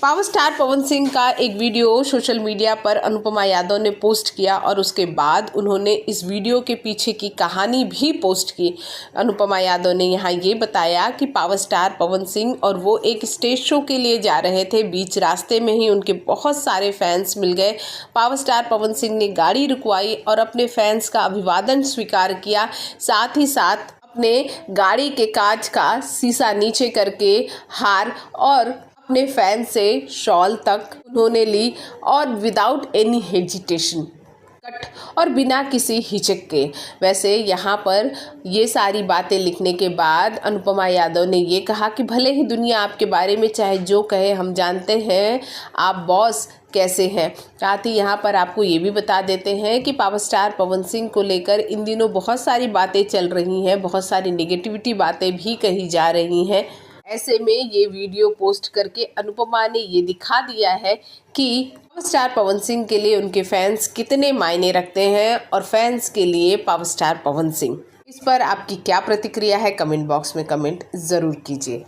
Power star Pawan Singh का एक video social media पर अनुपमा यादव ने पोस्ट किया और उसके बाद उन्होंने इस वीडियो के पीछे की कहानी भी पोस्ट की। अनुपमा यादव ने यहाँ ये बताया कि पावर स्टार पवन सिंह और वो एक स्टेज शो के लिए जा रहे थे। बीच रास्ते में ही उनके बहुत सारे फैंस मिल गए। पावर स्टार पवन सिंह ने गाड़ी रुकवाई और अपने फैंस का अभिवादन स्वीकार किया। साथ ही साथ अपने गाड़ी के कांच का शीशा नीचे करके हार और अपने फैन से शॉल तक उन्होंने ली और विदाउट एनी हेजिटेशन कट और बिना किसी हिचक के। वैसे यहाँ पर ये सारी बातें लिखने के बाद अनुपमा यादव ने ये कहा कि भले ही दुनिया आपके बारे में चाहे जो कहे, हम जानते हैं आप बॉस कैसे हैं। साथ ही यहाँ पर आपको ये भी बता देते हैं कि पावर स्टार पवन सिंह को लेकर इन दिनों बहुत सारी बातें चल रही हैं, बहुत सारी नेगेटिविटी बातें भी कही जा रही हैं। ऐसे में ये वीडियो पोस्ट करके अनुपमा ने ये दिखा दिया है कि पावर स्टार पवन सिंह के लिए उनके फैंस कितने मायने रखते हैं और फैंस के लिए पावर स्टार पवन सिंह। इस पर आपकी क्या प्रतिक्रिया है, कमेंट बॉक्स में कमेंट ज़रूर कीजिए।